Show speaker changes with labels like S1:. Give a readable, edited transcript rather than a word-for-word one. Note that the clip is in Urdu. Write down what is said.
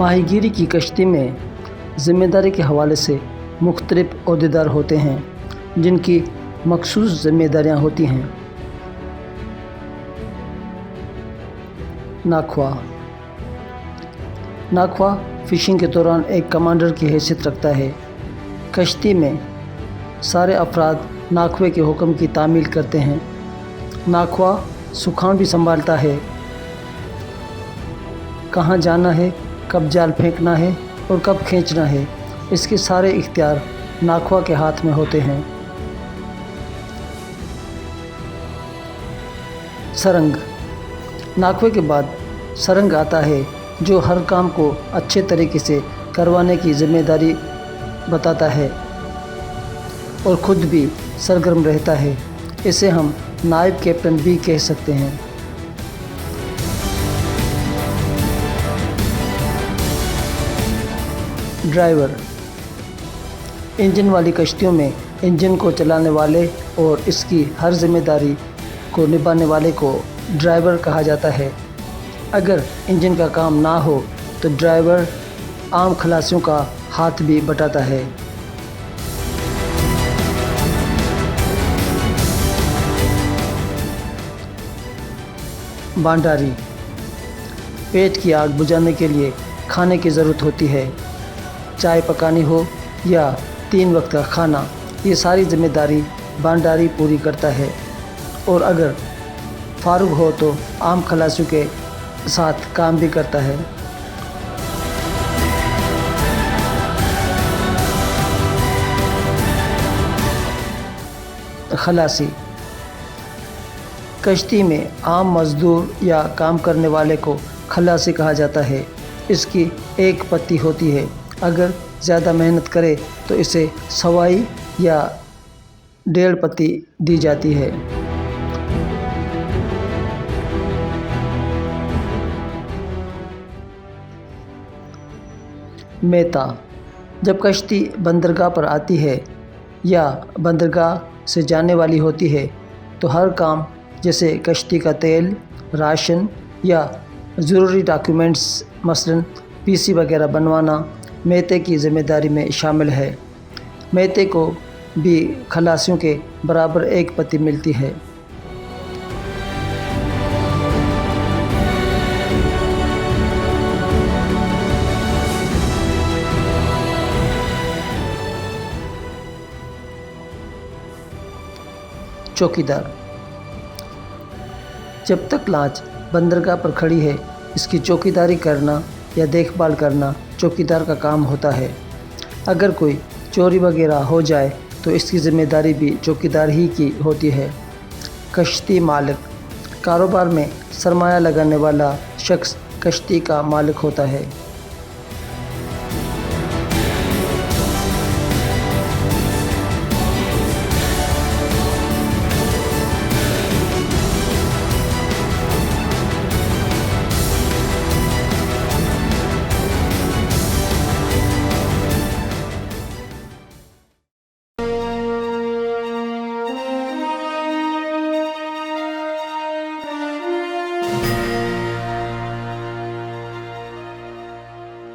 S1: ماہی گیری کی کشتی میں ذمہ داری کے حوالے سے مختلف عہدیدار ہوتے ہیں جن کی مخصوص ذمہ داریاں ہوتی ہیں۔ ناخواہ فشنگ کے دوران ایک کمانڈر کی حیثیت رکھتا ہے۔ کشتی میں سارے افراد ناخوے کے حکم کی تعمیل کرتے ہیں۔ ناخواہ سکھان بھی سنبھالتا ہے، کہاں جانا ہے، کب جال پھینکنا ہے اور کب کھینچنا ہے، اس کے سارے اختیار ناخواہ کے ہاتھ میں ہوتے ہیں۔ سرنگ ناخوے کے بعد سرنگ آتا ہے جو ہر کام کو اچھے طریقے سے کروانے کی ذمہ داری بتاتا ہے اور خود بھی سرگرم رہتا ہے۔ اسے ہم نائب کیپٹن بھی کہہ سکتے ہیں۔ ڈرائیور انجن والی کشتیوں میں انجن کو چلانے والے اور اس کی ہر ذمہ داری کو نبھانے والے کو ڈرائیور کہا جاتا ہے۔ اگر انجن کا کام نہ ہو تو ڈرائیور عام خلاصیوں کا ہاتھ بھی بٹاتا ہے۔ بانڈاری پیٹ کی آگ بجھانے کے لیے کھانے کی ضرورت ہوتی ہے، چائے پکانی ہو یا 3 وقت کا کھانا، یہ ساری ذمہ داری بانڈاری پوری کرتا ہے اور اگر فارغ ہو تو عام خلاصیوں کے ساتھ کام بھی کرتا ہے۔ خلاصی کشتی میں عام مزدور یا کام کرنے والے کو خلاصی کہا جاتا ہے۔ اس کی ایک پتی ہوتی ہے، اگر زیادہ محنت کرے تو اسے سوائی یا 1.5 پتی دی جاتی ہے۔ میتا جب کشتی بندرگاہ پر آتی ہے یا بندرگاہ سے جانے والی ہوتی ہے تو ہر کام جیسے کشتی کا تیل، راشن یا ضروری ڈاکیومنٹس مثلاً PC وغیرہ بنوانا میتے کی ذمہ داری میں شامل ہے۔ میتے کو بھی خلاصیوں کے برابر ایک پتی ملتی ہے۔ چوکیدار جب تک لانچ بندرگاہ پر کھڑی ہے اس کی چوکیداری کرنا یا دیکھ بھال کرنا چوکیدار کا کام ہوتا ہے۔ اگر کوئی چوری وغیرہ ہو جائے تو اس کی ذمہ داری بھی چوکیدار ہی کی ہوتی ہے۔ کشتی مالک کاروبار میں سرمایہ لگانے والا شخص کشتی کا مالک ہوتا ہے۔